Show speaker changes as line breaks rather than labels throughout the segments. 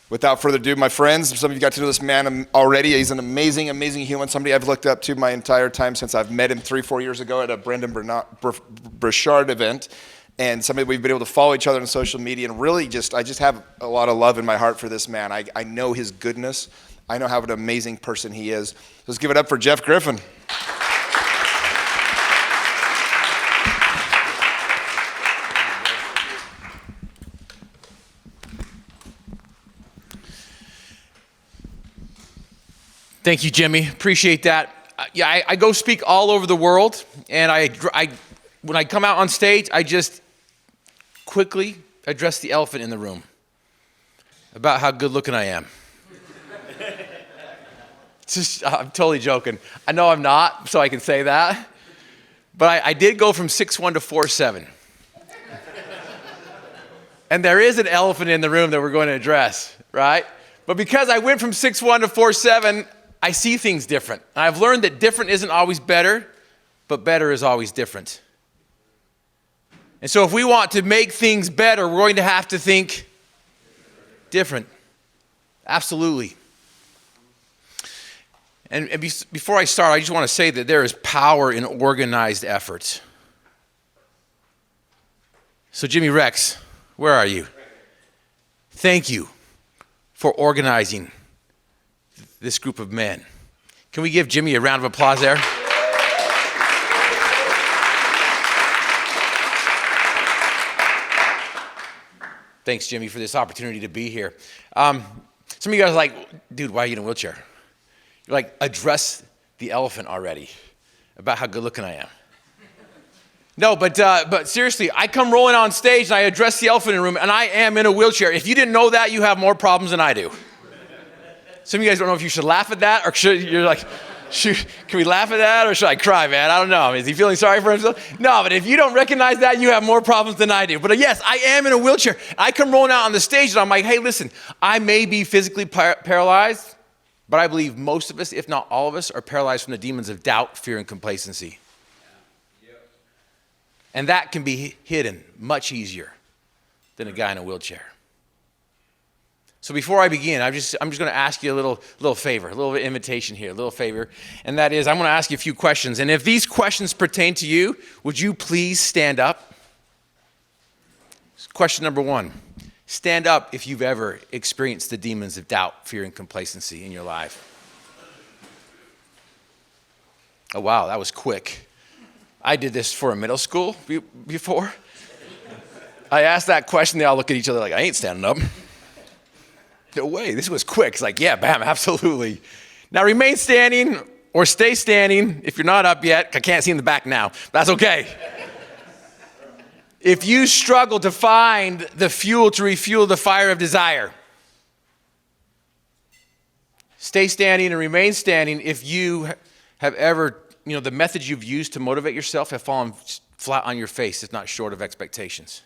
Without further ado, my friends, some of you got to know this man already. He's an amazing, amazing human, somebody I've looked up to my entire time since I've met him 3-4 years ago at a Brendan Burchard event. And somebody we've been able to follow each other on social media, and really I just have a lot of love in my heart for this man. I know his goodness. I know how an amazing person he is. Let's give it up for Jeff Griffin.
Thank you, Jimmy. Appreciate that. I go speak all over the world, and when I come out on stage, I just quickly address the elephant in the room about how good looking I am. I'm totally joking. I know I'm not, so I can say that. But I did go from 6'1" to 4'7". And there is an elephant in the room that we're going to address, right? But because I went from 6'1" to 4'7", I see things different. And I've learned that different isn't always better, but better is always different. And so if we want to make things better, we're going to have to think different. Absolutely. And before I start, I just want to say that there is power in organized effort. So Jimmy Rex, where are you? Thank you for organizing this group of men. Can we give Jimmy a round of applause there? Thanks, Jimmy, for this opportunity to be here. Some of you guys are like, dude, why are you in a wheelchair? You're like, address the elephant already about how good looking I am. No, but seriously, I come rolling on stage and I address the elephant in the room, and I am in a wheelchair. If you didn't know that, you have more problems than I do. Some of you guys don't know if you should laugh at that, or you're like, can we laugh at that, or should I cry, man? I don't know. Is he feeling sorry for himself? No, but if you don't recognize that, you have more problems than I do. But yes, I am in a wheelchair. I come rolling out on the stage, and I'm like, hey, listen, I may be physically paralyzed, but I believe most of us, if not all of us, are paralyzed from the demons of doubt, fear, and complacency. And that can be hidden much easier than a guy in a wheelchair. So before I begin, I'm just going to ask you a little favor, a little invitation here, a little favor. And that is, I'm going to ask you a few questions. And if these questions pertain to you, would you please stand up? Question number 1. Stand up if you've ever experienced the demons of doubt, fear, and complacency in your life. Oh, wow, that was quick. I did this for a middle school before. I asked that question, they all look at each other like, I ain't standing up. No way, this was quick. It's like, yeah, bam, absolutely. Now remain standing or stay standing if you're not up yet. I can't see in the back now. That's okay. If you struggle to find the fuel to refuel the fire of desire, stay standing and remain standing if you have ever, the methods you've used to motivate yourself have fallen flat on your face, if not short of expectations.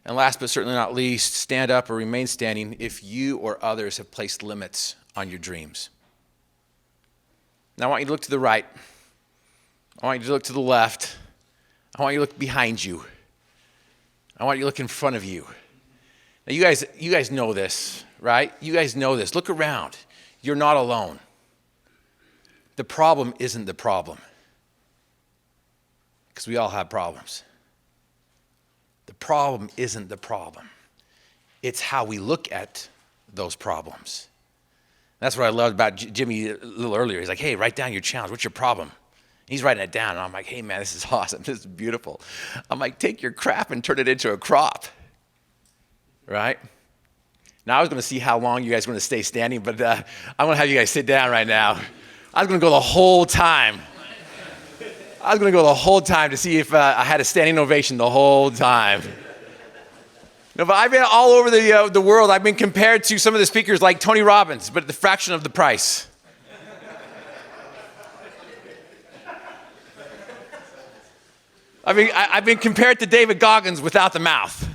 And last but certainly not least, stand up or remain standing if you or others have placed limits on your dreams. Now I want you to look to the right. I want you to look to the left. I want you to look behind you. I want you to look in front of you. Now you guys know this, right? You guys know this. Look around. You're not alone. The problem isn't the problem, because we all have problems. The problem isn't the problem. It's how we look at those problems. That's what I loved about Jimmy a little earlier. He's like, hey, write down your challenge. What's your problem? And he's writing it down. And I'm like, hey, man, this is awesome. This is beautiful. I'm like, take your crap and turn it into a crop. Right? Now, I was going to see how long you guys are going to stay standing, but I'm going to have you guys sit down right now. I was going to go the whole time. I was going to go the whole time to see if I had a standing ovation the whole time. No, but I've been all over the world. I've been compared to some of the speakers like Tony Robbins, but at the fraction of the price. I've been compared to David Goggins without the mouth.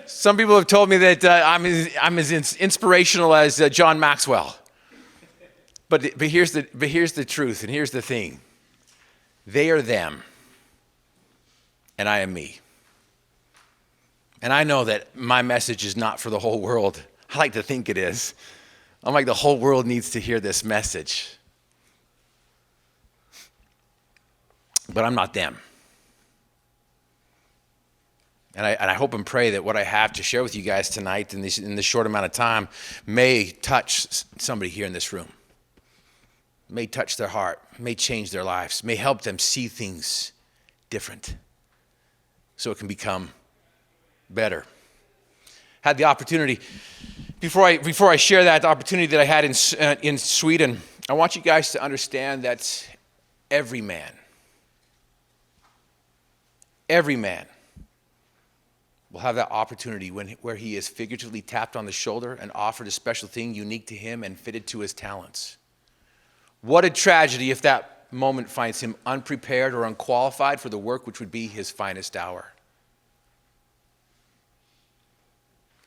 Some people have told me that I'm as inspirational as John Maxwell. But here's the truth, and here's the thing. They are them, and I am me. And I know that my message is not for the whole world. I like to think it is. I'm like, the whole world needs to hear this message. But I'm not them. And I hope and pray that what I have to share with you guys tonight in this short amount of time may touch somebody here in this room, may touch their heart, may change their lives, may help them see things different so it can become better. Had the opportunity, before I share that, the opportunity that I had in Sweden, I want you guys to understand that every man will have that opportunity where he is figuratively tapped on the shoulder and offered a special thing unique to him and fitted to his talents. What a tragedy if that moment finds him unprepared or unqualified for the work which would be his finest hour.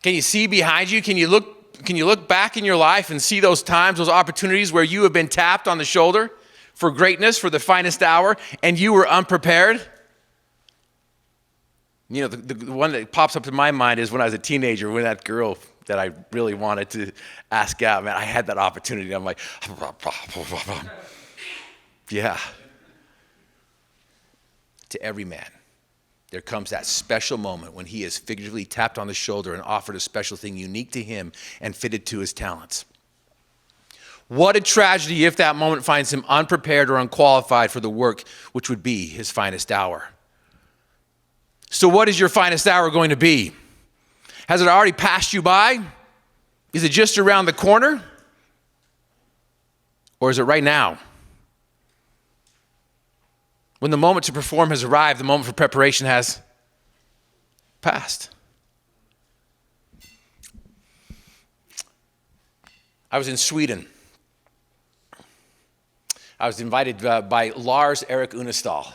Can you see behind you? Can you look back in your life and see those times, those opportunities where you have been tapped on the shoulder for greatness, for the finest hour, and you were unprepared? You know, the one that pops up in my mind is when I was a teenager, when that girl that I really wanted to ask out, man, I had that opportunity. I'm like, yeah. To every man, there comes that special moment when he is figuratively tapped on the shoulder and offered a special thing unique to him and fitted to his talents. What a tragedy if that moment finds him unprepared or unqualified for the work which would be his finest hour. So what is your finest hour going to be? Has it already passed you by? Is it just around the corner? Or is it right now? When the moment to perform has arrived, the moment for preparation has passed. I was in Sweden. I was invited by Lars Erik Unestål.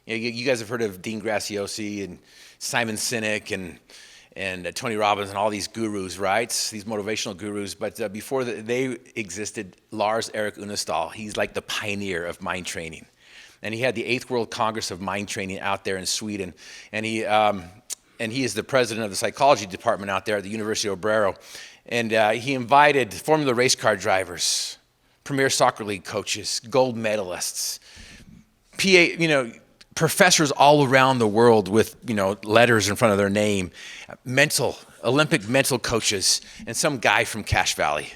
You guys have heard of Dean Graziosi and Simon Sinek and Tony Robbins and all these gurus, right? These motivational gurus. But before they existed, Lars Erik Unestål, he's like the pioneer of mind training. And he had the 8th World Congress of Mind Training out there in Sweden. And he is the president of the psychology department out there at the University of Obrero. And he invited Formula race car drivers, Premier Soccer League coaches, gold medalists, professors all around the world with, letters in front of their name, Olympic mental coaches, and some guy from Cache Valley.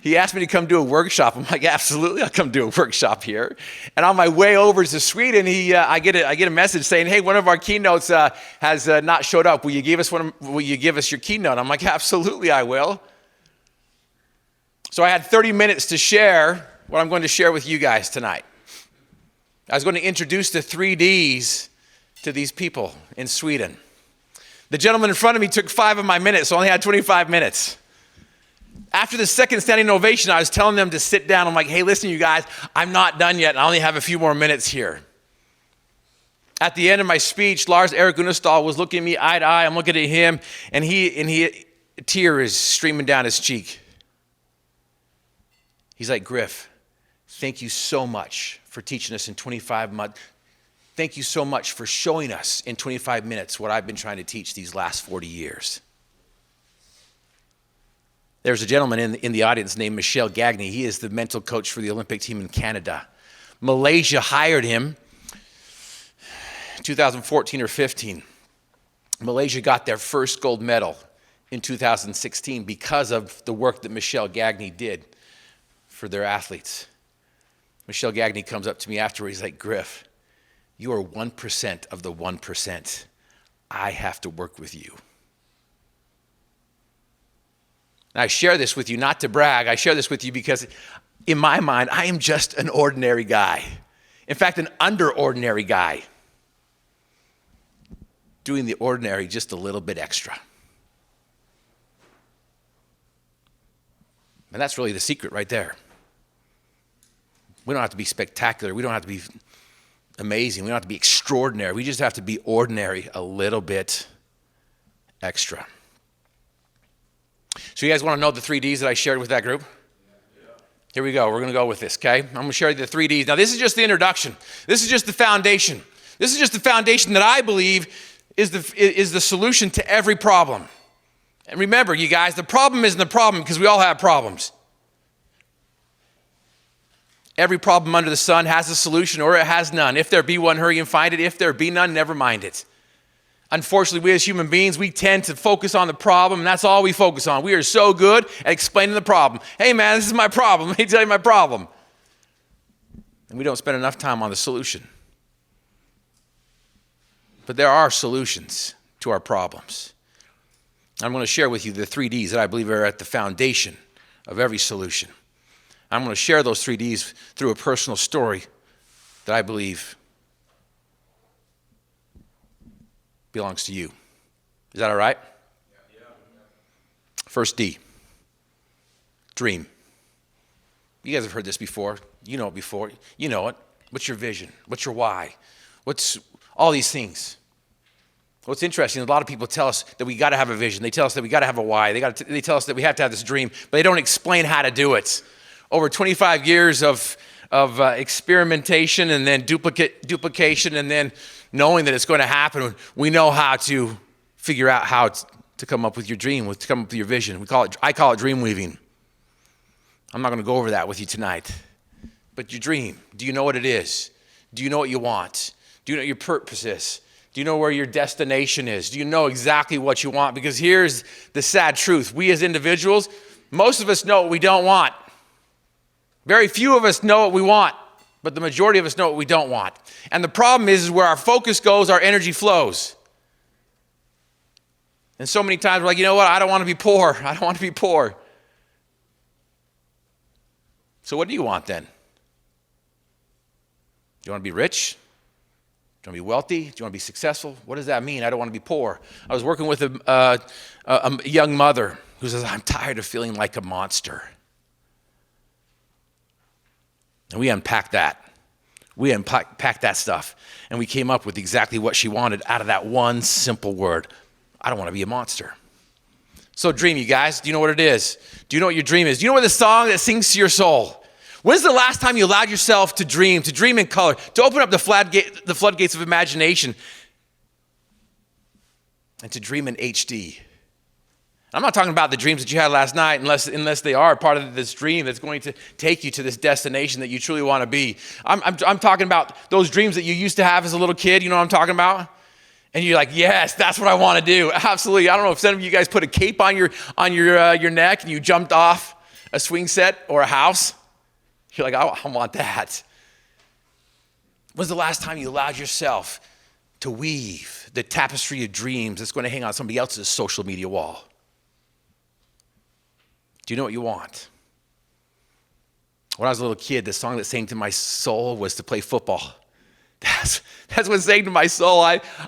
He asked me to come do a workshop. I'm like, absolutely, I'll come do a workshop here. And on my way over to Sweden, I get a message saying, hey, one of our keynotes has not showed up. Will you give us your keynote? I'm like, absolutely, I will. So I had 30 minutes to share what I'm going to share with you guys tonight. I was going to introduce the 3Ds to these people in Sweden. The gentleman in front of me took 5 of my minutes, so I only had 25 minutes. After the second standing ovation, I was telling them to sit down. I'm like, hey, listen, you guys, I'm not done yet. I only have a few more minutes here. At the end of my speech, Lars Erik Unestål was looking at me eye to eye. I'm looking at him, and a tear is streaming down his cheek. He's like, Griff, thank you so much for teaching us in 25 months. Thank you so much for showing us in 25 minutes what I've been trying to teach these last 40 years. There's a gentleman in the audience named Michel Gagné. He is the mental coach for the Olympic team in Canada. Malaysia hired him in 2014 or 15. Malaysia got their first gold medal in 2016 because of the work that Michel Gagné did for their athletes. Michel Gagné comes up to me afterwards. He's like, Griff, you are 1% of the 1%. I have to work with you. And I share this with you not to brag. I share this with you because in my mind, I am just an ordinary guy. In fact, an under-ordinary guy. Doing the ordinary just a little bit extra. And that's really the secret right there. We don't have to be spectacular. We don't have to be amazing. We don't have to be extraordinary. We just have to be ordinary a little bit extra. So you guys want to know the 3Ds that I shared with that group? Here we go. We're going to go with this, okay? I'm going to share the 3Ds. Now, this is just the introduction. This is just the foundation. This is just the foundation that I believe is the solution to every problem. And remember, you guys, the problem isn't the problem because we all have problems. Every problem under the sun has a solution or it has none. If there be one, hurry and find it. If there be none, never mind it. Unfortunately, we as human beings, we tend to focus on the problem, and that's all we focus on. We are so good at explaining the problem. Hey, man, this is my problem. Let me tell you my problem. And we don't spend enough time on the solution. But there are solutions to our problems. I'm going to share with you the 3 Ds that I believe are at the foundation of every solution. I'm going to share those 3 Ds through a personal story that I believe belongs to you. Is that all right? Yeah. First D, dream. You guys have heard this before. You know it before. You know it. What's your vision? What's your why? What's all these things? What's interesting, a lot of people tell us that we got to have a vision. They tell us that we got to have a why. They tell us that we have to have this dream, but they don't explain how to do it. Over 25 years of experimentation and then duplication and then knowing that it's going to happen, we know how to figure out how to come up with your dream, to come up with your vision. I call it dream weaving. I'm not going to go over that with you tonight. But your dream, do you know what it is? Do you know what you want? Do you know what your purpose is? Do you know where your destination is? Do you know exactly what you want? Because here's the sad truth. We as individuals, most of us know what we don't want. Very few of us know what we want, but the majority of us know what we don't want. And the problem is where our focus goes, our energy flows. And so many times we're like, you know what? I don't want to be poor. I don't want to be poor. So what do you want then? Do you want to be rich? Do you want to be wealthy? Do you want to be successful? What does that mean? I don't want to be poor. I was working with a young mother who says, I'm tired of feeling like a monster. And we unpacked that. We unpacked that stuff. And we came up with exactly what she wanted out of that one simple word. I don't want to be a monster. So dream, you guys. Do you know what it is? Do you know what your dream is? Do you know what the song that sings to your soul? When's the last time you allowed yourself to dream in color, to open up the floodgates of imagination, and to dream in HD? I'm not talking about the dreams that you had last night unless they are part of this dream that's going to take you to this destination that you truly want to be. I'm talking about those dreams that you used to have as a little kid. You know what I'm talking about? And you're like, yes, that's what I want to do. Absolutely. I don't know if some of you guys put a cape on your neck and you jumped off a swing set or a house. You're like, I want that. When's the last time you allowed yourself to weave the tapestry of dreams that's going to hang on somebody else's social media wall? Do you know what you want? When I was a little kid, the song that sang to my soul was to play football. That's what sang to my soul.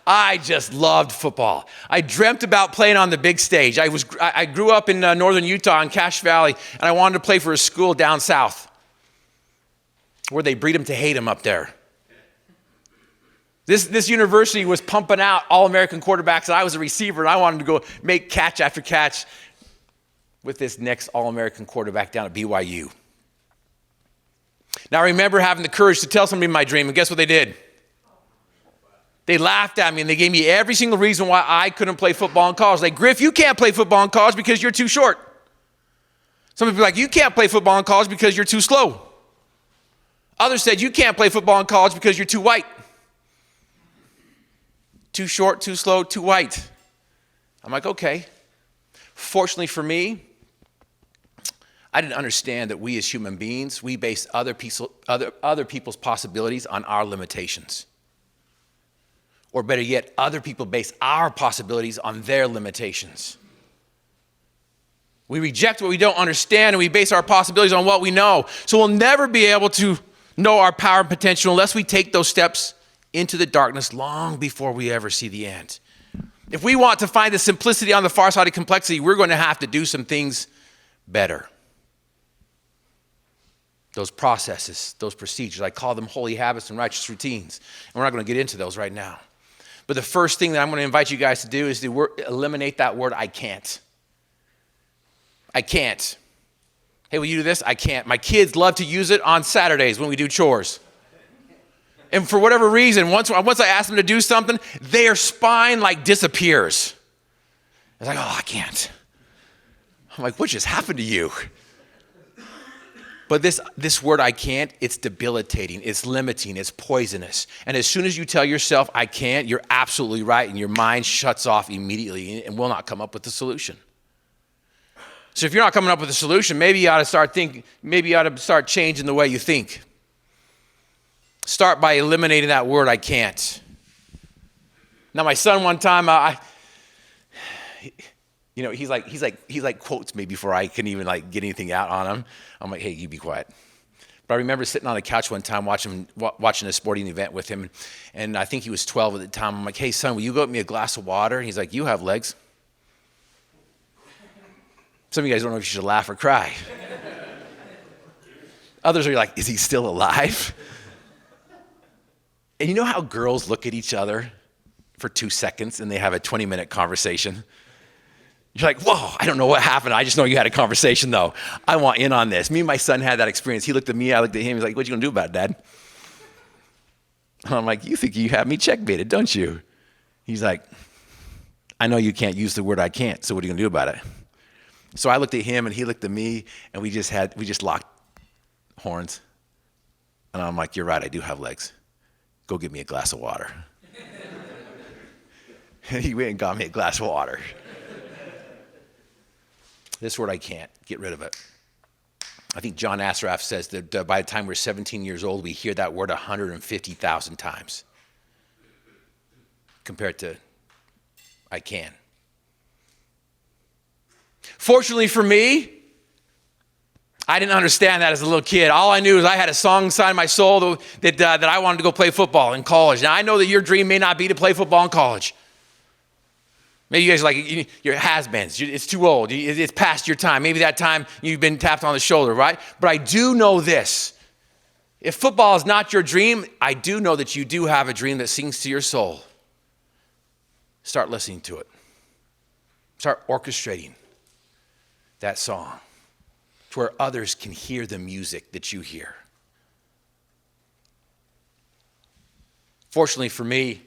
I just loved football. I dreamt about playing on the big stage. I grew up in northern Utah in Cache Valley, and I wanted to play for a school down south where they breed them to hate them up there. This university was pumping out All-American quarterbacks, and I was a receiver, and I wanted to go make catch after catch with this next All-American quarterback down at BYU. Now, I remember having the courage to tell somebody my dream, and guess what they did? They laughed at me, and they gave me every single reason why I couldn't play football in college. Like, Griff, you can't play football in college because you're too short. Some people are like, you can't play football in college because you're too slow. Others said, you can't play football in college because you're too white. Too short, too slow, too white. I'm like, okay. Fortunately for me, I didn't understand that we as human beings, we base other people's possibilities on our limitations. Or better yet, other people base our possibilities on their limitations. We reject what we don't understand, and we base our possibilities on what we know. So we'll never be able to know our power and potential unless we take those steps into the darkness long before we ever see the end. If we want to find the simplicity on the far side of complexity, we're going to have to do some things better. Those processes, those procedures, I call them holy habits and righteous routines. And we're not going to get into those right now. But the first thing that I'm going to invite you guys to do is to eliminate that word, I can't. I can't. Hey, will you do this? I can't. My kids love to use it on Saturdays when we do chores. And for whatever reason, once I ask them to do something, their spine like disappears. It's like, oh, I can't. I'm like, what just happened to you? But this word I can't, it's debilitating, it's limiting, it's poisonous. And as soon as you tell yourself I can't, you're absolutely right, and your mind shuts off immediately and will not come up with a solution. So if you're not coming up with a solution, maybe you ought to start changing the way you think. Start by eliminating that word I can't. Now my son one time, he's like quotes me before I can even like get anything out on him. I'm like, hey, you be quiet. But I remember sitting on the couch one time watching a sporting event with him, and I think he was 12 at the time. I'm like, hey, son, will you go get me a glass of water? And he's like, you have legs. Some of you guys don't know if you should laugh or cry. Others are like, is he still alive? And you know how girls look at each other for 2 seconds and they have a 20-minute conversation? You're like, whoa, I don't know what happened. I just know you had a conversation, though. I want in on this. Me and my son had that experience. He looked at me, I looked at him. He's like, what you going to do about it, Dad? I'm like, you think you have me checkmated, don't you? He's like, I know you can't use the word I can't, so what are you going to do about it? So I looked at him, and he looked at me, and we just locked horns. And I'm like, you're right, I do have legs. Go get me a glass of water. And he went and got me a glass of water. This word I can't, get rid of it. I think John Assaraf says that by the time we're 17 years old, we hear that word 150,000 times compared to I can. Fortunately for me, I didn't understand that as a little kid. All I knew is I had a song inside my soul that I wanted to go play football in college. Now, I know that your dream may not be to play football in college. Maybe you guys are like, you're has-beens. It's too old. It's past your time. Maybe that time you've been tapped on the shoulder, right? But I do know this. If football is not your dream, I do know that you do have a dream that sings to your soul. Start listening to it. Start orchestrating that song to where others can hear the music that you hear. Fortunately for me,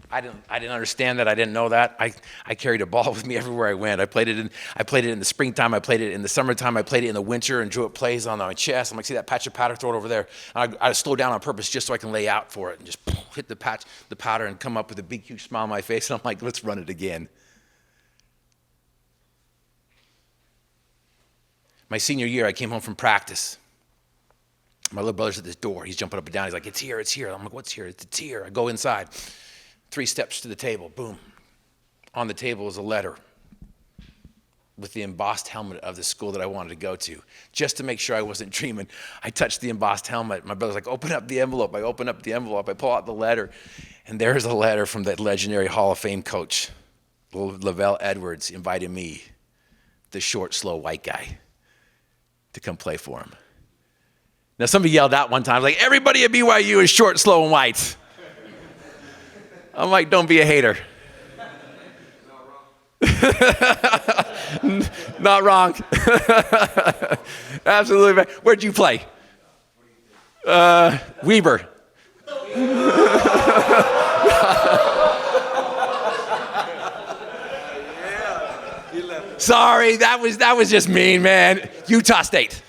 I didn't understand that. I didn't know that. I carried a ball with me everywhere I went. I played it in the springtime. I played it in the summertime. I played it in the winter and drew it plays on my chest. I'm like, see that patch of powder? Throw it over there. I slow down on purpose just so I can lay out for it and just hit the powder and come up with a big, huge smile on my face. And I'm like, let's run it again. My senior year, I came home from practice. My little brother's at this door. He's jumping up and down. He's like, it's here, it's here. I'm like, what's here? It's here. I go inside. 3 steps to the table, boom. On the table is a letter with the embossed helmet of the school that I wanted to go to. Just to make sure I wasn't dreaming, I touched the embossed helmet. My brother's like, open up the envelope. I open up the envelope. I pull out the letter, and there's a letter from that legendary Hall of Fame coach, Lavelle Edwards, inviting me, the short, slow white guy, to come play for him. Now, somebody yelled out one time, like, everybody at BYU is short, slow, and white. I'm like, don't be a hater. Not wrong. Absolutely. Where'd you play? Weber. Sorry, that was just mean, man. Utah State.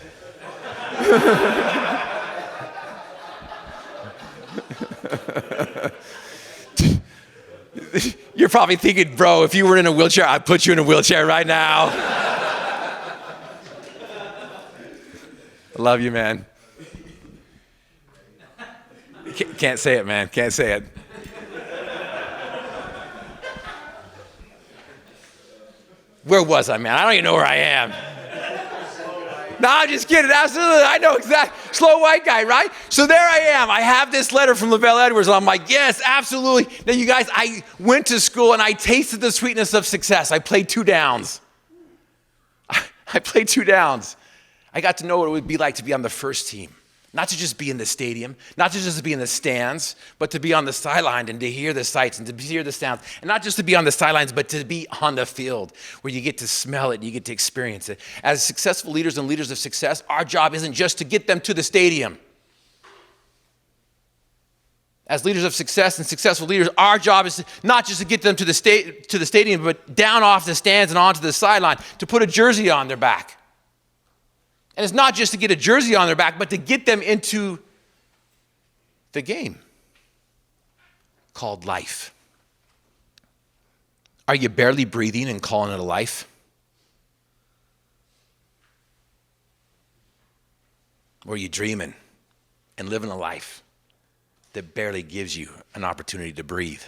You're probably thinking, bro, if you were in a wheelchair, I'd put you in a wheelchair right now. I love you, man. Can't say it, man. Can't say it. Where was I, man? I don't even know where I am. No, I'm just kidding. Absolutely. I know exactly. Slow white guy, right? So there I am. I have this letter from Lavelle Edwards. And I'm like, yes, absolutely. Now, you guys, I went to school and I tasted the sweetness of success. I played 2 downs. I played 2 downs. I got to know what it would be like to be on the first team. Not to just be in the stadium, not to just be in the stands, but to be on the sideline and to hear the sights and to hear the sounds. And not just to be on the sidelines, but to be on the field where you get to smell it and you get to experience it. As successful leaders and leaders of success, our job isn't just to get them to the stadium. As leaders of success and successful leaders, our job is not just to get them to the stadium, but down off the stands and onto the sideline, to put a jersey on their back. And it's not just to get a jersey on their back, but to get them into the game called life. Are you barely breathing and calling it a life? Or are you dreaming and living a life that barely gives you an opportunity to breathe?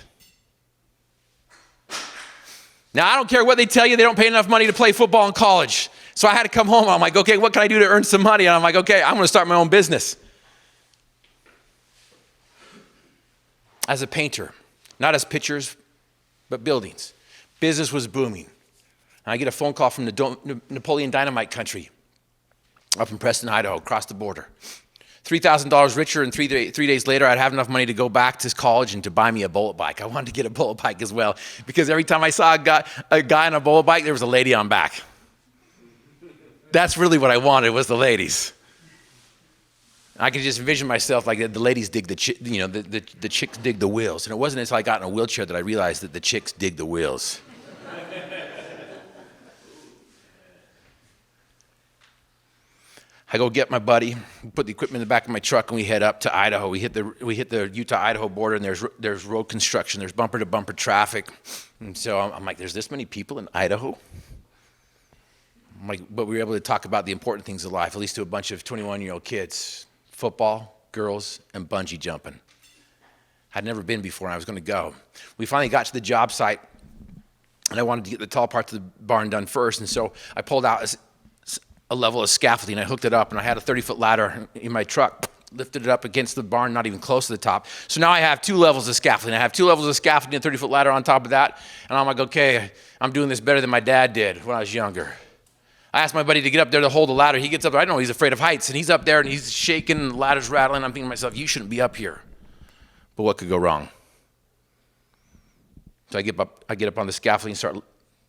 Now, I don't care what they tell you, they don't pay enough money to play football in college. So I had to come home, and I'm like, okay, what can I do to earn some money? And I'm like, okay, I'm gonna start my own business. As a painter, not as pictures, but buildings. Business was booming. And I get a phone call from the Napoleon Dynamite country up in Preston, Idaho, across the border. $3,000 richer, and three days later, I'd have enough money to go back to college and to buy me a bullet bike. I wanted to get a bullet bike as well, because every time I saw a guy on a bullet bike, there was a lady on back. That's really what I wanted, was the ladies. I could just envision myself like the ladies dig the chicks dig the wheels. And it wasn't until I got in a wheelchair that I realized that the chicks dig the wheels. I go get my buddy, put the equipment in the back of my truck, and we head up to Idaho. We hit the Utah-Idaho border, and there's road construction. There's bumper-to-bumper traffic. And so I'm like, there's this many people in Idaho? I'm like, but we were able to talk about the important things of life, at least to a bunch of 21-year-old kids. Football, girls, and bungee jumping. I'd never been before, and I was going to go. We finally got to the job site, and I wanted to get the tall parts of the barn done first, and so I pulled out a level of scaffolding. I hooked it up, and I had a 30-foot ladder in my truck, lifted it up against the barn, not even close to the top. So now I have 2 levels of scaffolding. I have 2 levels of scaffolding, a 30-foot ladder on top of that, and I'm like, okay, I'm doing this better than my dad did when I was younger. I asked my buddy to get up there to hold the ladder. He gets up there. I know he's afraid of heights, and he's up there, and he's shaking, and the ladder's rattling. I'm thinking to myself, you shouldn't be up here. But what could go wrong? So I get up on the scaffolding and start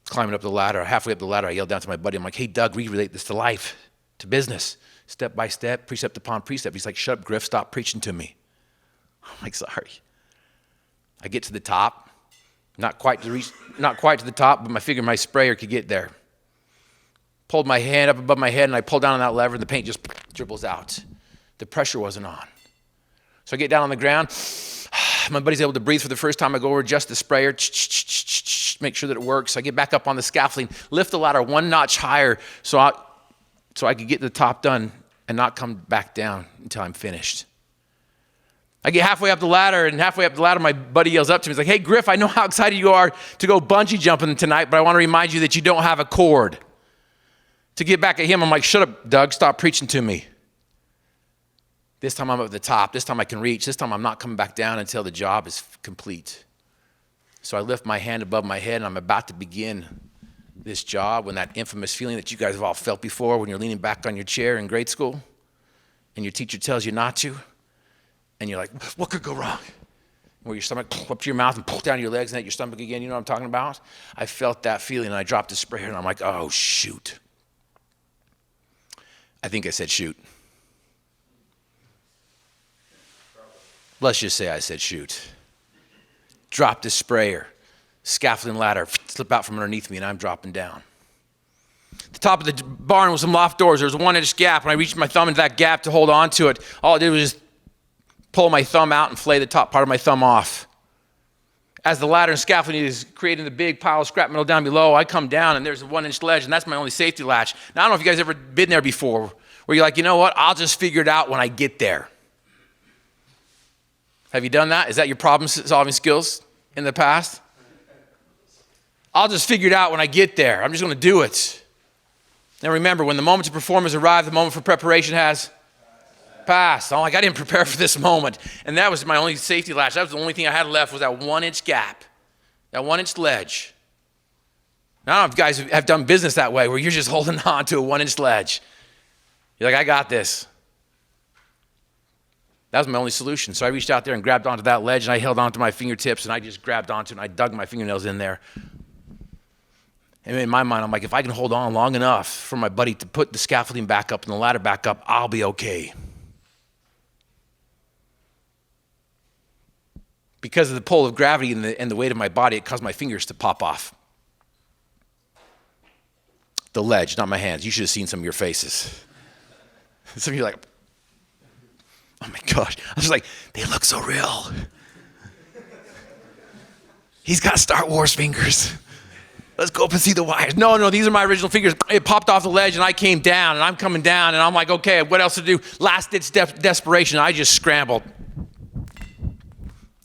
climbing up the ladder. Halfway up the ladder, I yelled down to my buddy. I'm like, hey, Doug, we relate this to life, to business, step by step, precept upon precept. He's like, shut up, Griff, stop preaching to me. I'm like, sorry. I get to the top, not quite to the top, but I figured my sprayer could get there. Pulled my hand up above my head, and I pulled down on that lever, and the paint just dribbles out. The pressure wasn't on. So I get down on the ground. My buddy's able to breathe for the first time. I go over, adjust the sprayer, make sure that it works. I get back up on the scaffolding, lift the ladder 1 notch higher so I could get the top done and not come back down until I'm finished. I get halfway up the ladder, and halfway up the ladder, my buddy yells up to me. He's like, hey, Griff, I know how excited you are to go bungee jumping tonight, but I want to remind you that you don't have a cord. To get back at him, I'm like, shut up, Doug, stop preaching to me. This time I'm at the top. This time I can reach. This time I'm not coming back down until the job is complete. So I lift my hand above my head, and I'm about to begin this job when that infamous feeling that you guys have all felt before when you're leaning back on your chair in grade school and your teacher tells you not to, and you're like, what could go wrong? Where your stomach up to your mouth and pull down your legs and at your stomach again. You know what I'm talking about? I felt that feeling, and I dropped the sprayer, and I'm like, oh, shoot. I think I said shoot. Let's just say I said shoot. Drop the sprayer, scaffolding ladder, slip out from underneath me, and I'm dropping down. The top of the barn was some loft doors. There was a 1-inch gap, and I reached my thumb into that gap to hold on to it. All I did was just pull my thumb out and flay the top part of my thumb off. As the ladder and scaffolding is creating the big pile of scrap metal down below, I come down, and there's a 1-inch ledge, and that's my only safety latch. Now, I don't know if you guys ever been there before, where you're like, you know what, I'll just figure it out when I get there. Have you done that? Is that your problem-solving skills in the past? I'll just figure it out when I get there. I'm just going to do it. Now, remember, when the moment to perform has arrived, the moment for preparation has passed. I'm like, I didn't prepare for this moment. And that was my only safety latch. That was the only thing I had left was that 1-inch gap, that 1-inch ledge. Now, I don't know if you guys have done business that way, where you're just holding on to a 1-inch ledge. You're like, I got this. That was my only solution. So I reached out there and grabbed onto that ledge, and I held onto my fingertips, and I just grabbed onto it, and I dug my fingernails in there. And in my mind, I'm like, if I can hold on long enough for my buddy to put the scaffolding back up and the ladder back up, I'll be okay. Because of the pull of gravity and the weight of my body, it caused my fingers to pop off. The ledge, not my hands. You should have seen some of your faces. Some of you are like, oh my gosh. I was like, they look so real. He's got Star Wars fingers. Let's go up and see the wires. No, these are my original fingers. It popped off the ledge and I came down and I'm coming down and I'm like, okay, what else to do? Last ditch desperation. I just scrambled.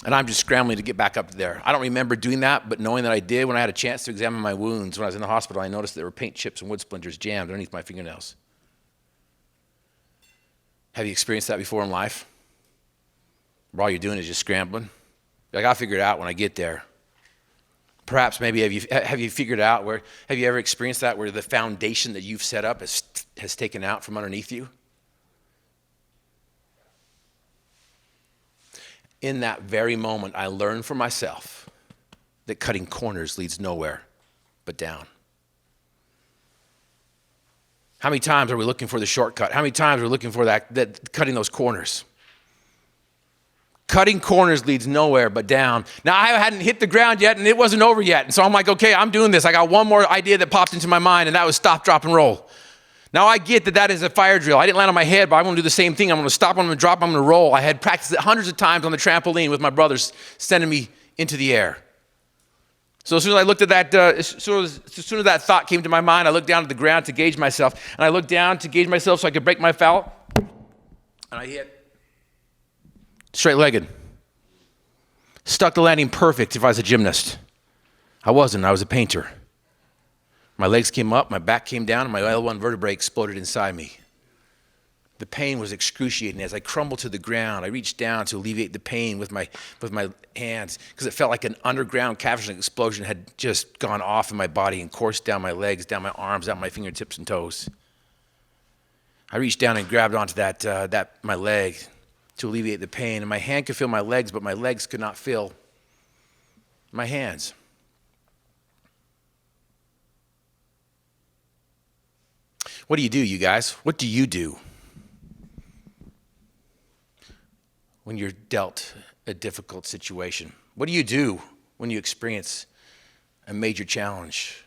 And I'm just scrambling to get back up there. I don't remember doing that, but knowing that I did, when I had a chance to examine my wounds when I was in the hospital, I noticed there were paint chips and wood splinters jammed underneath my fingernails. Have you experienced that before in life? Where all you're doing is just scrambling? Like, I'll figure it out when I get there. Perhaps maybe have you figured out have you ever experienced that where the foundation that you've set up has taken out from underneath you? In that very moment, I learned for myself that cutting corners leads nowhere but down. How many times are we looking for the shortcut? How many times are we looking for that cutting those corners? Cutting corners leads nowhere but down. Now, I hadn't hit the ground yet, and it wasn't over yet. And so I'm like, okay, I'm doing this. I got one more idea that popped into my mind, and that was stop, drop, and roll. Now, I get that is a fire drill. I didn't land on my head, but I'm going to do the same thing. I'm going to stop, I'm going to drop, I'm going to roll. I had practiced it hundreds of times on the trampoline with my brothers sending me into the air. So as soon as I looked at that, as soon as that thought came to my mind, I looked down at the ground to gauge myself. And I looked down to gauge myself so I could break my foul. And I hit straight-legged. Stuck the landing perfect if I was a gymnast. I wasn't. I was a painter. My legs came up, my back came down, and my L1 vertebrae exploded inside me. The pain was excruciating. As I crumbled to the ground, I reached down to alleviate the pain with my hands because it felt like an underground cavernous explosion had just gone off in my body and coursed down my legs, down my arms, down my fingertips and toes. I reached down and grabbed onto my leg to alleviate the pain, and my hand could feel my legs, but my legs could not feel my hands. What do you do, you guys? What do you do when you're dealt a difficult situation? What do you do when you experience a major challenge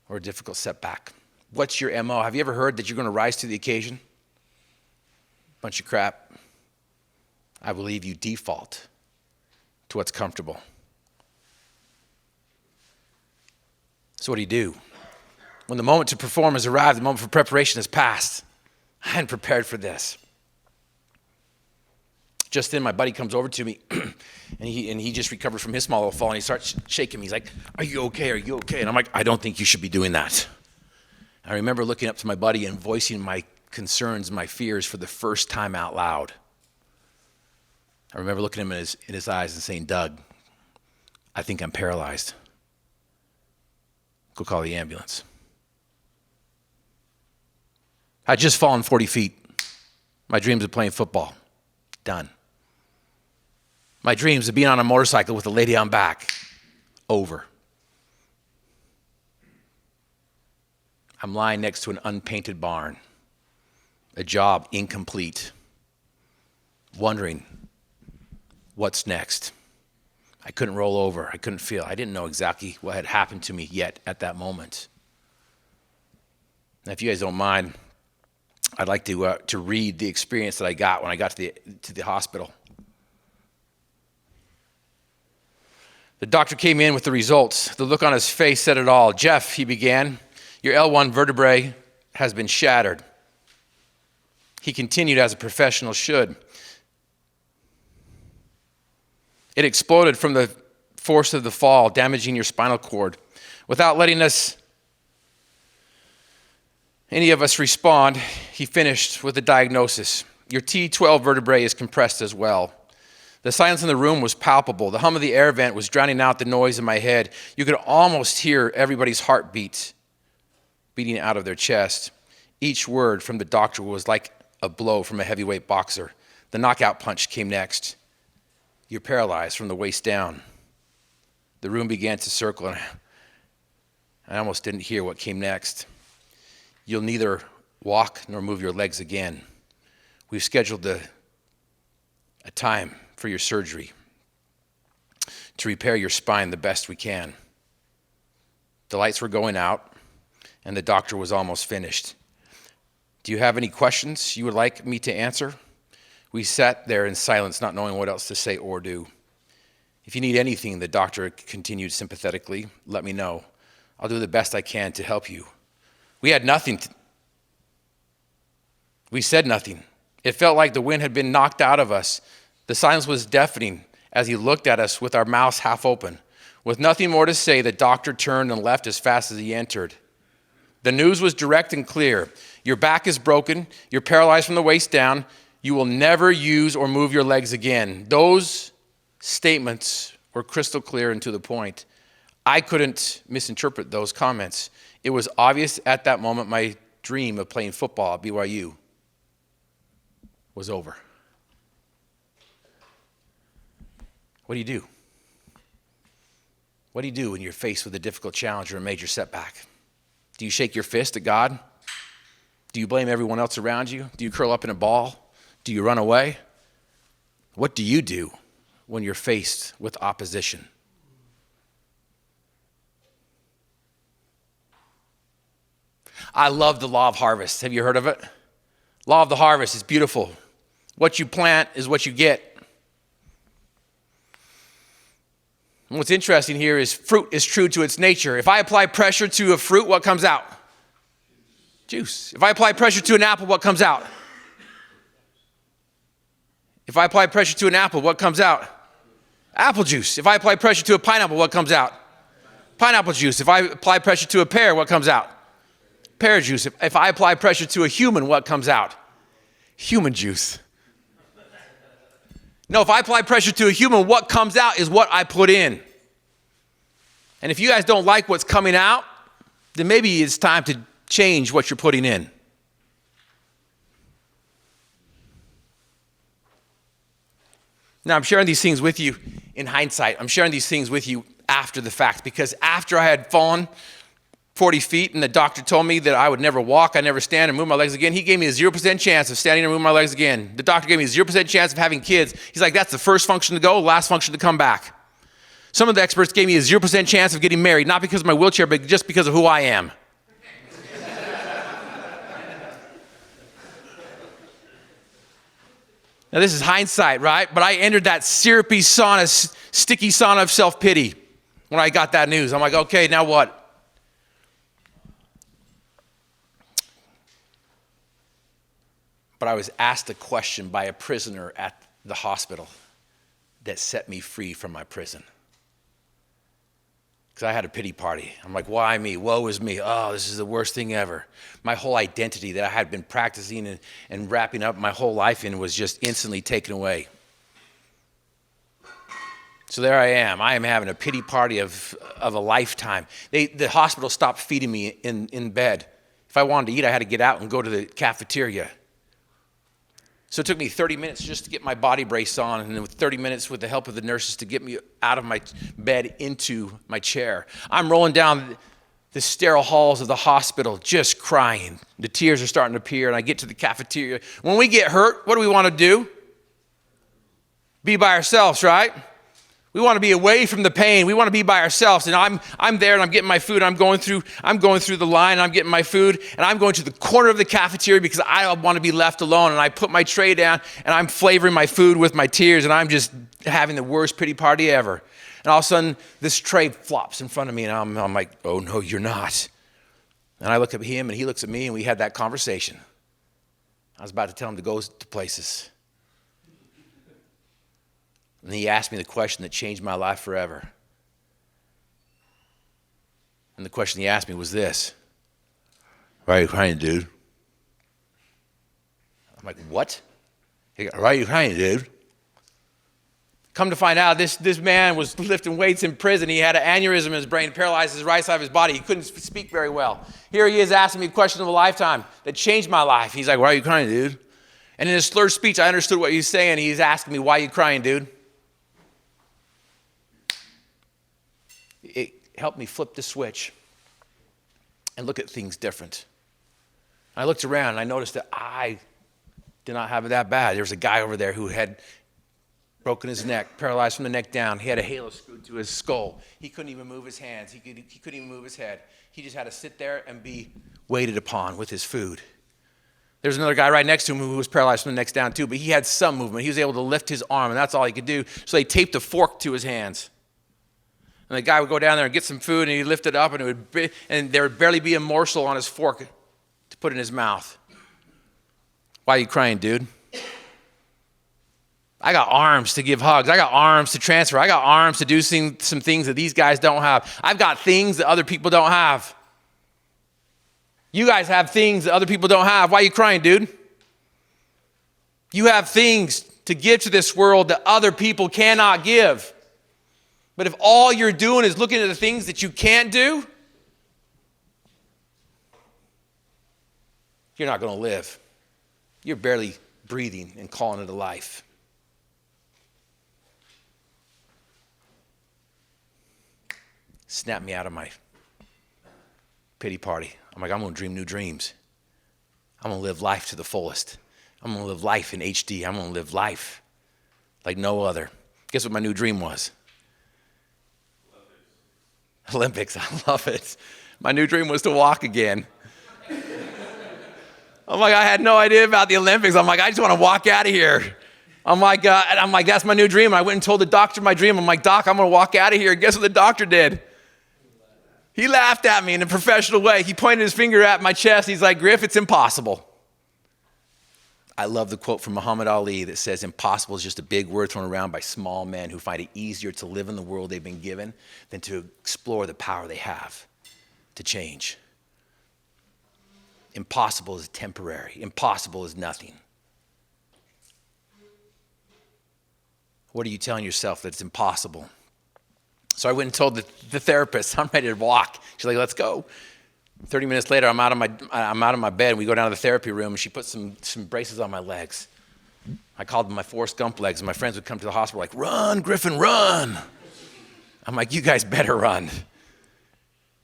or a difficult setback? What's your MO? Have you ever heard that you're going to rise to the occasion? Bunch of crap. I believe you default to what's comfortable. So what do? When the moment to perform has arrived, the moment for preparation has passed. I hadn't prepared for this. Just then, my buddy comes over to me, and he just recovered from his small little fall, and he starts shaking me. He's like, "Are you okay? Are you okay?" And I'm like, "I don't think you should be doing that." I remember looking up to my buddy and voicing my concerns, my fears for the first time out loud. I remember looking him in his eyes and saying, "Doug, I think I'm paralyzed. Go call the ambulance." I'd just fallen 40 feet. My dreams of playing football, done. My dreams of being on a motorcycle with a lady on back, over. I'm lying next to an unpainted barn, a job incomplete, wondering what's next. I couldn't roll over. I couldn't feel. I didn't know exactly what had happened to me yet at that moment. Now, if you guys don't mind, I'd like to read the experience that I got when I got to the hospital. The doctor came in with the results. The look on his face said it all. "Jeff," he began, "your L1 vertebrae has been shattered." He continued as a professional should. "It exploded from the force of the fall, damaging your spinal cord. Without letting any of us respond," he finished with the diagnosis. "Your T12 vertebrae is compressed as well." The silence in the room was palpable. The hum of the air vent was drowning out the noise in my head. You could almost hear everybody's heartbeat beating out of their chest. Each word from the doctor was like a blow from a heavyweight boxer. The knockout punch came next. "You're paralyzed from the waist down." The room began to circle, and I almost didn't hear what came next. "You'll neither walk nor move your legs again. We've scheduled a a time for your surgery to repair your spine the best we can. The lights were going out, and the doctor was almost finished. Do you have any questions you would like me to answer? We sat there in silence, not knowing what else to say or do. If you need anything, the doctor continued sympathetically, let me know. I'll do the best I can to help you. We had nothing. We said nothing. It felt like the wind had been knocked out of us. The silence was deafening as he looked at us with our mouths half open. With nothing more to say, the doctor turned and left as fast as he entered. The news was direct and clear. Your back is broken. You're paralyzed from the waist down. You will never use or move your legs again. Those statements were crystal clear and to the point. I couldn't misinterpret those comments. It was obvious at that moment my dream of playing football at BYU was over. What do you do? What do you do when you're faced with a difficult challenge or a major setback? Do you shake your fist at God? Do you blame everyone else around you? Do you curl up in a ball? Do you run away? What do you do when you're faced with opposition? I love the law of harvest. Have you heard of it? Law of the harvest is beautiful. What you plant is what you get. And what's interesting here is fruit is true to its nature. If I apply pressure to a fruit, what comes out? Juice. If I apply pressure to an apple, what comes out? If I apply pressure to an apple, what comes out? Apple juice. If I apply pressure to a pineapple, what comes out? Pineapple juice. If I apply pressure to a pear, what comes out? Pear juice. If I apply pressure to a human, what comes out? Human juice. No, if I apply pressure to a human, what comes out is what I put in. And if you guys don't like what's coming out, then maybe it's time to change what you're putting in. Now, I'm sharing these things with you in hindsight. I'm sharing these things with you after the fact, because after I had fallen 40 feet and the doctor told me that I would never walk, I'd never stand and move my legs again, he gave me a 0% chance of standing and moving my legs again. The doctor gave me a 0% chance of having kids. He's like, that's the first function to go, last function to come back. Some of the experts gave me a 0% chance of getting married, not because of my wheelchair, but just because of who I am. Now, this is hindsight, right? But I entered that syrupy sauna, sticky sauna of self-pity when I got that news. I'm like, okay, now what? But I was asked a question by a prisoner at the hospital that set me free from my prison. Because I had a pity party. I'm like, why me? Woe is me. Oh, this is the worst thing ever. My whole identity that I had been practicing and wrapping up my whole life in was just instantly taken away. So there I am. I am having a pity party of a lifetime. The hospital stopped feeding me in bed. If I wanted to eat, I had to get out and go to the cafeteria. So it took me 30 minutes just to get my body brace on, and then with 30 minutes with the help of the nurses to get me out of my bed into my chair. I'm rolling down the sterile halls of the hospital just crying. The tears are starting to appear, and I get to the cafeteria. When we get hurt, what do we want to do? Be by ourselves, right? We want to be away from the pain. We want to be by ourselves. And I'm there and I'm getting my food. I'm going through the line. And I'm getting my food, and I'm going to the corner of the cafeteria because I want to be left alone. And I put my tray down and I'm flavoring my food with my tears, and I'm just having the worst pity party ever. And all of a sudden, this tray flops in front of me, and I'm like, oh no, you're not. And I look at him and he looks at me, and we had that conversation. I was about to tell him to go to places. And he asked me the question that changed my life forever. And the question he asked me was this: why are you crying, dude? I'm like, what? He goes, why are you crying, dude? Come to find out, this man was lifting weights in prison. He had an aneurysm in his brain, paralyzed his right side of his body. He couldn't speak very well. Here he is asking me a question of a lifetime that changed my life. He's like, why are you crying, dude? And in his slurred speech, I understood what he was saying. He's asking me, why are you crying, dude? It helped me flip the switch and look at things different. I looked around and I noticed that I did not have it that bad. There was a guy over there who had broken his neck, paralyzed from the neck down. He had a halo screwed to his skull. He couldn't even move his hands. He couldn't even move his head. He just had to sit there and be waited upon with his food. There's another guy right next to him who was paralyzed from the neck down too, but he had some movement. He was able to lift his arm, and that's all he could do. So they taped a fork to his hands. And the guy would go down there and get some food, and he'd lift it up, and there would barely be a morsel on his fork to put in his mouth. Why are you crying, dude? I got arms to give hugs. I got arms to transfer. I got arms to do some things that these guys don't have. I've got things that other people don't have. You guys have things that other people don't have. Why are you crying, dude? You have things to give to this world that other people cannot give. But if all you're doing is looking at the things that you can't do, you're not going to live. You're barely breathing and calling it a life. Snap me out of my pity party. I'm like, I'm going to dream new dreams. I'm going to live life to the fullest. I'm going to live life in HD. I'm going to live life like no other. Guess what my new dream was? Olympics. I love it. My new dream was to walk again. I'm like, I had no idea about the Olympics. I'm like, I just want to walk out of here. I'm like, that's my new dream. I went and told the doctor my dream. I'm like, Doc, I'm going to walk out of here. Guess what the doctor did? He laughed at me in a professional way. He pointed his finger at my chest. He's like, Griff, it's impossible. I love the quote from Muhammad Ali that says, impossible is just a big word thrown around by small men who find it easier to live in the world they've been given than to explore the power they have to change. Impossible is temporary. Impossible is nothing. What are you telling yourself that it's impossible? So I went and told the therapist, I'm ready to walk. She's like, let's go. 30 minutes later, I'm out of my bed. We go down to the therapy room, and she put some braces on my legs. I called them my Forrest Gump legs, and my friends would come to the hospital like, run, Griffin, run. I'm like, you guys better run.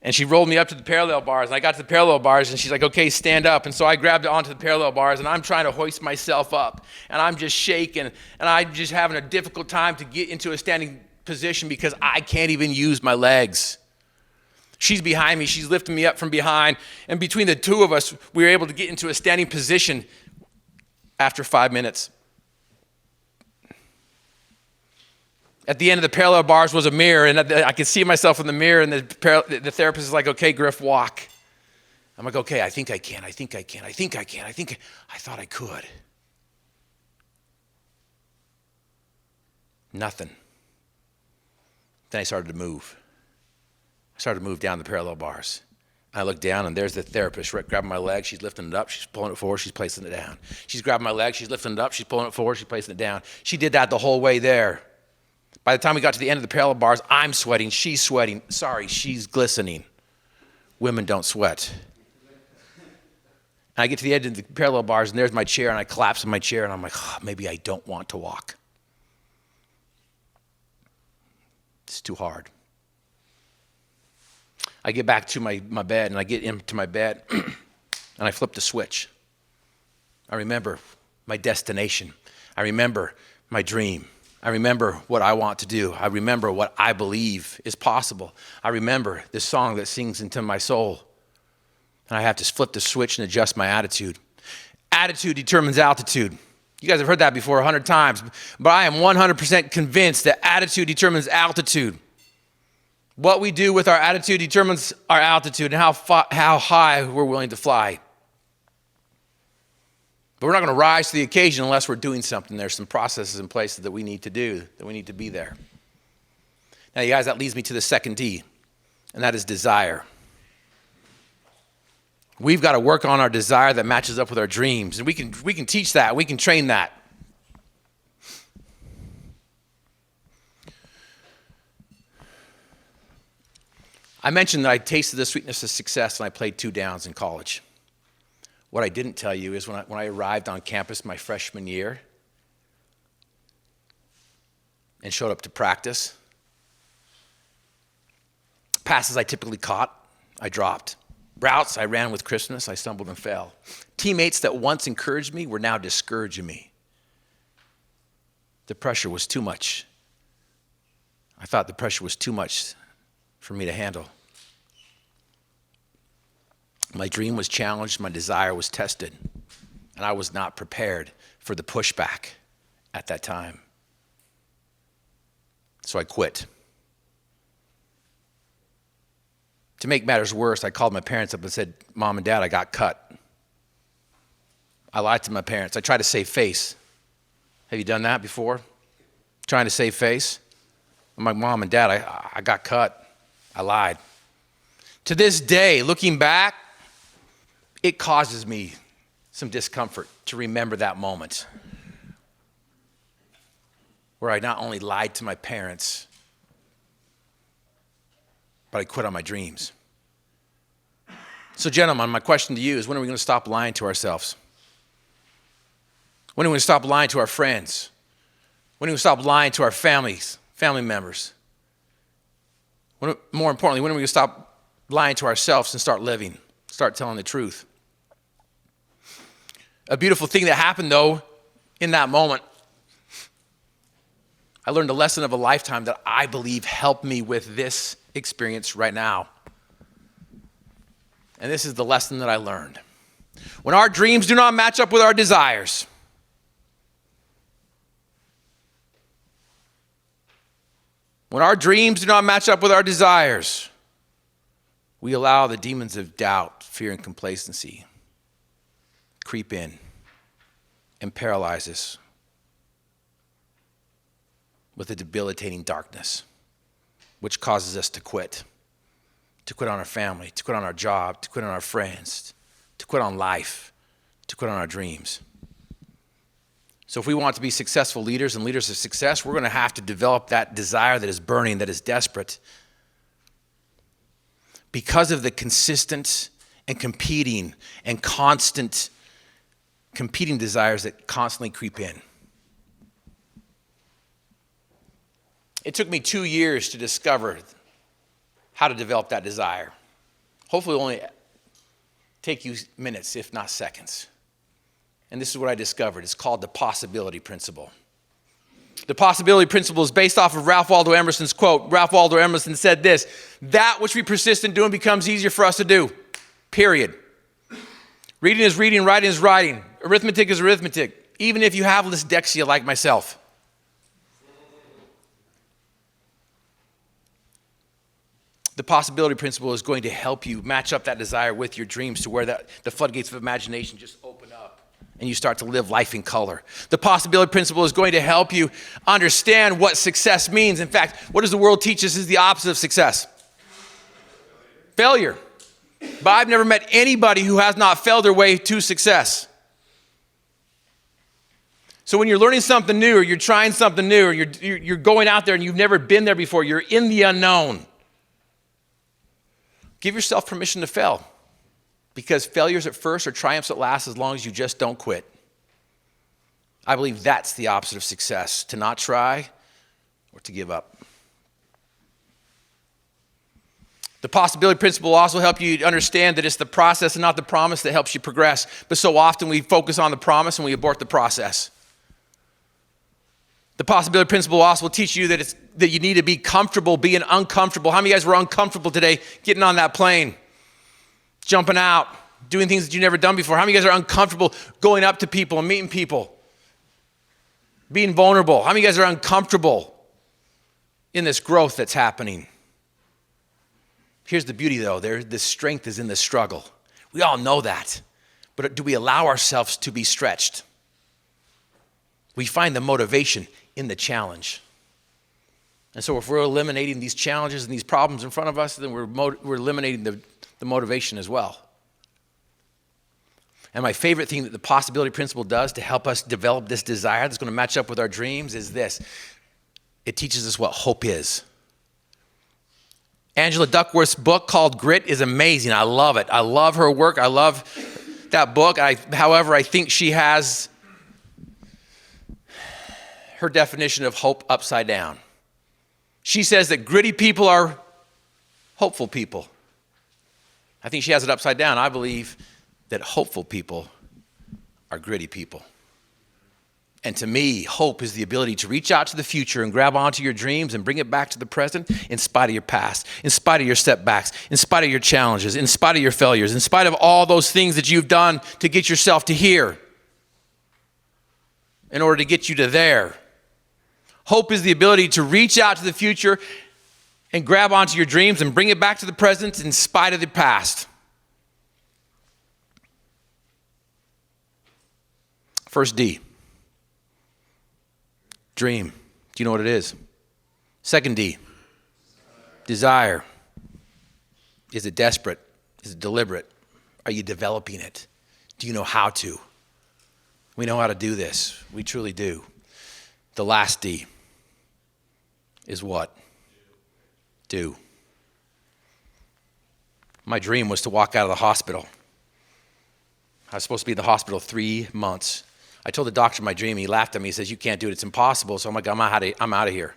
And she rolled me up to the parallel bars, and I got to the parallel bars, and she's like, okay, stand up. And so I grabbed onto the parallel bars, and I'm trying to hoist myself up, and I'm just shaking, and I'm just having a difficult time to get into a standing position because I can't even use my legs. She's behind me. She's lifting me up from behind. And between the two of us, we were able to get into a standing position after 5 minutes. At the end of the parallel bars was a mirror, and I could see myself in the mirror, and the therapist is like, okay, Griff, walk. I'm like, okay, I think I can. I thought I could. Nothing. Then I started to move. I started to move down the parallel bars. I looked down, and there's the therapist grabbing my leg. She's lifting it up. She's pulling it forward. She's placing it down. She's grabbing my leg. She's lifting it up. She's pulling it forward. She's placing it down. She did that the whole way there. By the time we got to the end of the parallel bars, I'm sweating. She's sweating. Sorry, she's glistening. Women don't sweat. And I get to the edge of the parallel bars, and there's my chair, and I collapse in my chair, and I'm like, oh, maybe I don't want to walk. It's too hard. I get back to my bed, and I get into my bed, and I flip the switch. I remember my destination. I remember my dream. I remember what I want to do. I remember what I believe is possible. I remember this song that sings into my soul. And I have to flip the switch and adjust my attitude. Attitude determines altitude. You guys have heard that before 100 times, but I am 100% convinced that attitude determines altitude. What we do with our attitude determines our altitude and how high we're willing to fly. But we're not going to rise to the occasion unless we're doing something. There's some processes in place that we need to do, that we need to be there. Now, you guys, that leads me to the second D, and that is desire. We've got to work on our desire that matches up with our dreams. And we can teach that. We can train that. I mentioned that I tasted the sweetness of success when I played 2 downs in college. What I didn't tell you is when I arrived on campus my freshman year and showed up to practice, passes I typically caught, I dropped. Routes I ran with crispness, I stumbled and fell. Teammates that once encouraged me were now discouraging me. the pressure was too much. I thought the pressure was too much for me to handle. My dream was challenged, my desire was tested, and I was not prepared for the pushback at that time. So I quit. To make matters worse, I called my parents up and said, Mom and Dad, I got cut. I lied to my parents. I tried to save face. Have you done that before? Trying to save face? I'm like, Mom and Dad, I got cut. I lied. To this day, looking back, it causes me some discomfort to remember that moment where I not only lied to my parents, but I quit on my dreams. So gentlemen, my question to you is, when are we going to stop lying to ourselves? When are we going to stop lying to our friends? When are we going to stop lying to our family members? More importantly, when are we going to stop lying to ourselves and start living, start telling the truth? A beautiful thing that happened, though, in that moment, I learned a lesson of a lifetime that I believe helped me with this experience right now. And this is the lesson that I learned. When our dreams do not match up with our desires, when our dreams do not match up with our desires, we allow the demons of doubt, fear, and complacency creep in and paralyze us with a debilitating darkness, which causes us to quit on our family, to quit on our job, to quit on our friends, to quit on life, to quit on our dreams. So if we want to be successful leaders and leaders of success, we're going to have to develop that desire that is burning, that is desperate, because of the consistent and competing and constant competing desires that constantly creep in. It took me 2 years to discover how to develop that desire. Hopefully it'll only take you minutes, if not seconds. And this is what I discovered. It's called the possibility principle. The possibility principle is based off of Ralph Waldo Emerson's quote. Ralph Waldo Emerson said this: that which we persist in doing becomes easier for us to do, period. Reading is reading, writing is writing. Arithmetic is arithmetic, even if you have dyslexia like myself. The possibility principle is going to help you match up that desire with your dreams to where the floodgates of imagination just open up and you start to live life in color. The possibility principle is going to help you understand what success means. In fact, what does the world teach us is the opposite of success? Failure. But I've never met anybody who has not failed their way to success. So when you're learning something new, or you're trying something new, or you're going out there and you've never been there before, you're in the unknown, give yourself permission to fail, because failures at first are triumphs at last as long as you just don't quit. I believe that's the opposite of success, to not try or to give up. The possibility principle will also help you understand that it's the process and not the promise that helps you progress. But so often we focus on the promise and we abort the process. The possibility principle also will teach you that you need to be comfortable being uncomfortable. How many of you guys were uncomfortable today getting on that plane, jumping out, doing things that you've never done before? How many of you guys are uncomfortable going up to people and meeting people, being vulnerable? How many of you guys are uncomfortable in this growth that's happening? Here's the beauty, though. The strength is in the struggle. We all know that. But do we allow ourselves to be stretched? We find the motivation in the challenge. And so if we're eliminating these challenges and these problems in front of us, then we're eliminating the motivation as well. And my favorite thing that the possibility principle does to help us develop this desire that's going to match up with our dreams is this. It teaches us what hope is. Angela Duckworth's book called Grit is amazing. I love it. I love her work. I love that book. However, I think she has her definition of hope upside down. She says that gritty people are hopeful people. I think she has it upside down. I believe that hopeful people are gritty people. And to me, hope is the ability to reach out to the future and grab onto your dreams and bring it back to the present in spite of your past, in spite of your setbacks, in spite of your challenges, in spite of your failures, in spite of all those things that you've done to get yourself to here in order to get you to there. Hope is the ability to reach out to the future and grab onto your dreams and bring it back to the present in spite of the past. First D. Dream. Do you know what it is? Second D. Desire. Is it desperate? Is it deliberate? Are you developing it? Do you know how to? We know how to do this. We truly do. The last D is what? Do. My dream was to walk out of the hospital. I was supposed to be in the hospital 3 months. I told the doctor my dream. He laughed at me. He says, "You can't do it. It's impossible." So I'm like, I'm out of here.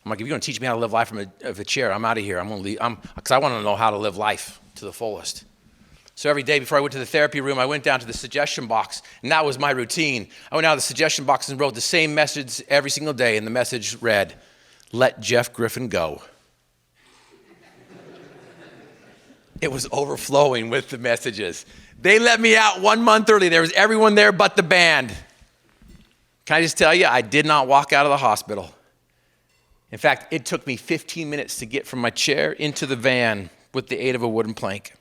I'm like, if you're going to teach me how to live life from a chair, I'm out of here. I'm going to leave. Because I want to know how to live life to the fullest. So every day before I went to the therapy room, I went down to the suggestion box, and that was my routine. I went down to the suggestion box and wrote the same message every single day, and the message read, "Let Jeff Griffin go." It was overflowing with the messages. They let me out 1 month early. There was everyone there but the band. Can I just tell you, I did not walk out of the hospital. In fact, it took me 15 minutes to get from my chair into the van with the aid of a wooden plank.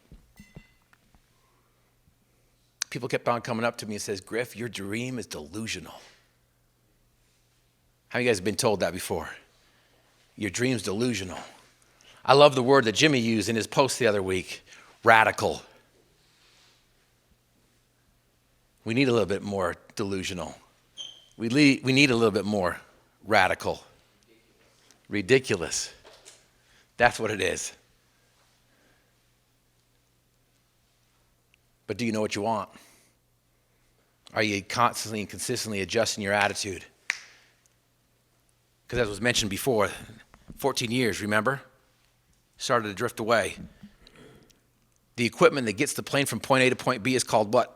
People kept on coming up to me and says, "Griff, your dream is delusional." How many of you guys have been told that before? Your dream's delusional. I love the word that Jimmy used in his post the other week, radical. We need a little bit more delusional. We need a little bit more radical. Ridiculous. That's what it is. But do you know what you want? Are you constantly and consistently adjusting your attitude? Because as was mentioned before, 14 years, remember? Started to drift away. The equipment that gets the plane from point A to point B is called what?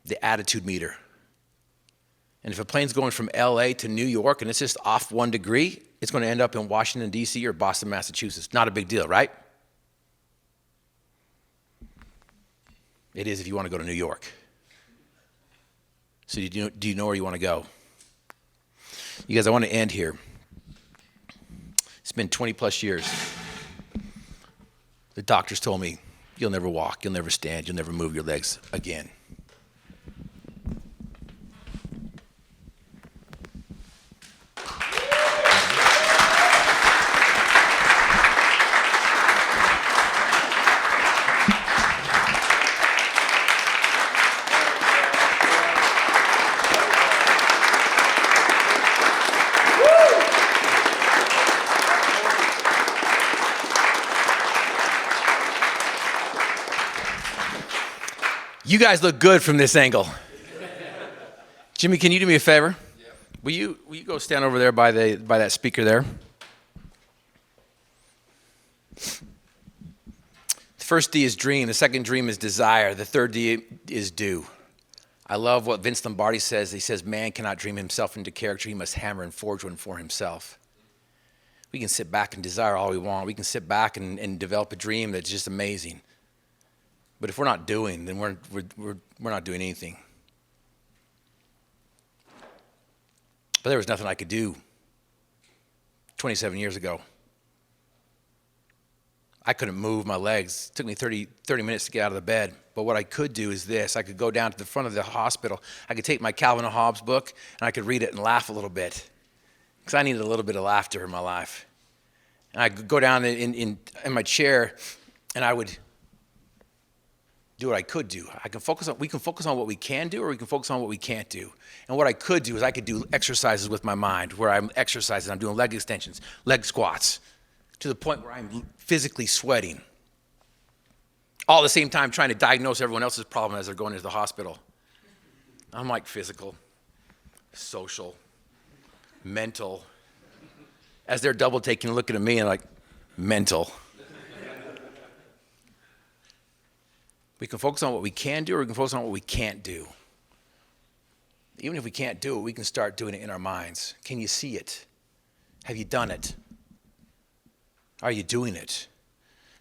The attitude meter. And if a plane's going from LA to New York and it's just off 1 degree, it's going to end up in Washington, D.C. or Boston, Massachusetts. Not a big deal, right? It is if you want to go to New York. So do you know where you want to go? You guys, I want to end here. It's been 20 plus years. The doctors told me, you'll never walk, you'll never stand, you'll never move your legs again. You guys look good from this angle. Jimmy, can you do me a favor? Yep. Will you go stand over there by that speaker there? The first D is dream. The second dream is desire. The third D is do. I love what Vince Lombardi says. He says, man cannot dream himself into character. He must hammer and forge one for himself. We can sit back and desire all we want. We can sit back and develop a dream that's just amazing. But if we're not doing, then we're not doing anything. But there was nothing I could do 27 years ago. I couldn't move my legs. It took me 30 minutes to get out of the bed. But what I could do is this. I could go down to the front of the hospital. I could take my Calvin and Hobbes book, and I could read it and laugh a little bit. Because I needed a little bit of laughter in my life. And I could go down in my chair, and I would do what I could do. We can focus on what we can do, or we can focus on what we can't do. And what I could do is I could do exercises with my mind where I'm exercising. I'm doing leg extensions, leg squats, to the point where I'm physically sweating. All at the same time trying to diagnose everyone else's problem as they're going into the hospital. I'm like physical, social, mental. As they're double taking and looking at me and like, mental. We can focus on what we can do, or we can focus on what we can't do. Even if we can't do it, we can start doing it in our minds. Can you see it? Have you done it? Are you doing it?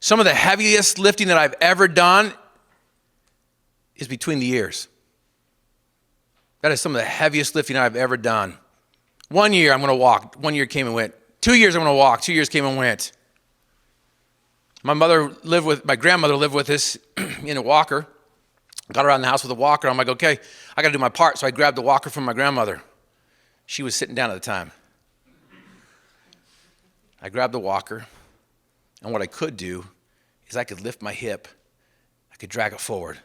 Some of the heaviest lifting that I've ever done is between the ears. That is some of the heaviest lifting I've ever done. 1 year I'm going to walk. 1 year came and went. 2 years I'm going to walk. 2 years came and went. My grandmother lived with us in a walker. Got around the house with a walker. I'm like, okay, I got to do my part. So I grabbed the walker from my grandmother. She was sitting down at the time. I grabbed the walker, and what I could do is I could lift my hip. I could drag it forward.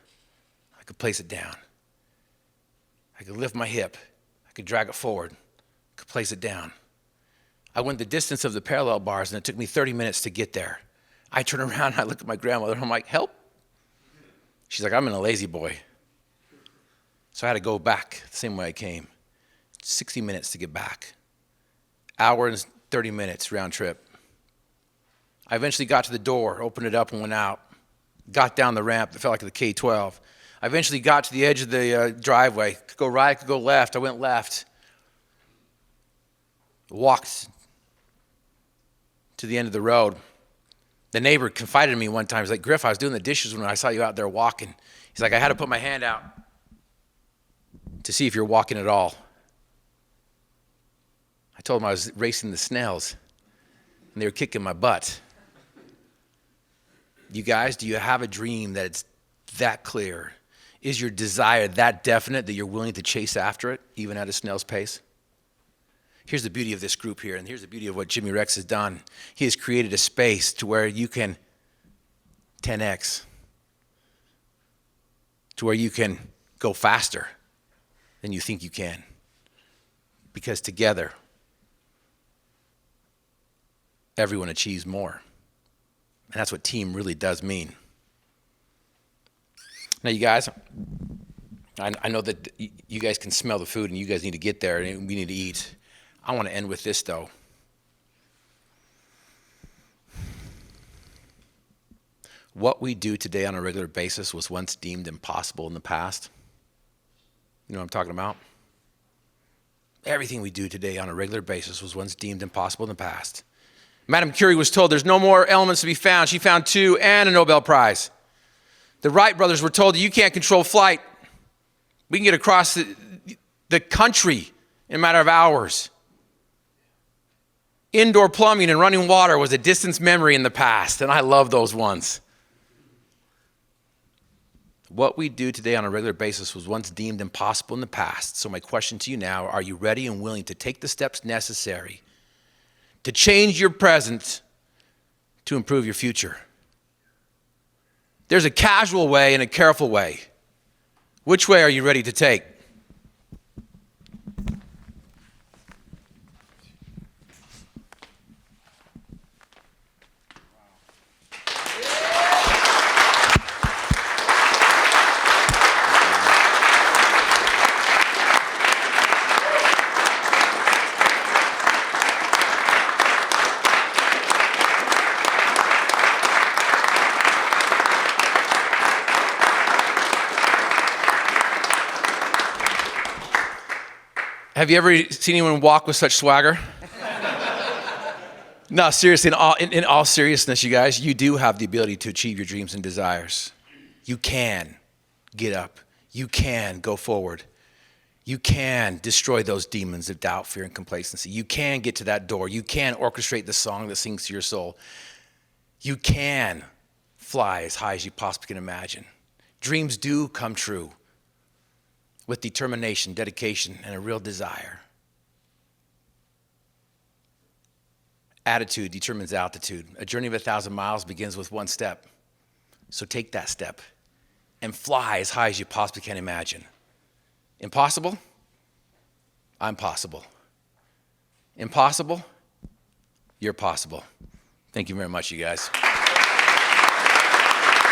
I could place it down. I could lift my hip. I could drag it forward. I could place it down. I went the distance of the parallel bars, and it took me 30 minutes to get there. I turn around, and I look at my grandmother, I'm like, help? She's like, I'm in a lazy boy. So I had to go back the same way I came. 60 minutes to get back. Hour and 30 minutes round trip. I eventually got to the door, opened it up and went out. Got down the ramp that felt like the K-12. I eventually got to the edge of the driveway. Could go right, could go left. I went left. Walked to the end of the road. The neighbor confided in me one time. He's like, Griff, I was doing the dishes when I saw you out there walking. He's like, I had to put my hand out to see if you're walking at all. I told him I was racing the snails, and they were kicking my butt. You guys, do you have a dream that's that clear? Is your desire that definite that you're willing to chase after it, even at a snail's pace? Here's the beauty of this group here, and here's the beauty of what Jimmy Rex has done. He has created a space to where you can 10x, to where you can go faster than you think you can. Because together, everyone achieves more. And that's what team really does mean. Now, you guys, I know that you guys can smell the food, and you guys need to get there, and we need to eat. I want to end with this, though. What we do today on a regular basis was once deemed impossible in the past. You know what I'm talking about? Everything we do today on a regular basis was once deemed impossible in the past. Madame Curie was told there's no more elements to be found. She found 2 and a Nobel Prize. The Wright brothers were told that you can't control flight. We can get across the country in a matter of hours. Indoor plumbing and running water was a distant memory in the past, and I love those ones. What we do today on a regular basis was once deemed impossible in the past. So my question to you now, are you ready and willing to take the steps necessary to change your present to improve your future? There's a casual way and a careful way. Which way are you ready to take? Have you ever seen anyone walk with such swagger? No, seriously, in all seriousness, you guys, you do have the ability to achieve your dreams and desires. You can get up. You can go forward. You can destroy those demons of doubt, fear, and complacency. You can get to that door. You can orchestrate the song that sings to your soul. You can fly as high as you possibly can imagine. Dreams do come true with determination, dedication, and a real desire. Attitude determines altitude. A journey of 1,000 miles begins with one step. So take that step and fly as high as you possibly can imagine. Impossible? I'm possible. Impossible? You're possible. Thank you very much, you guys.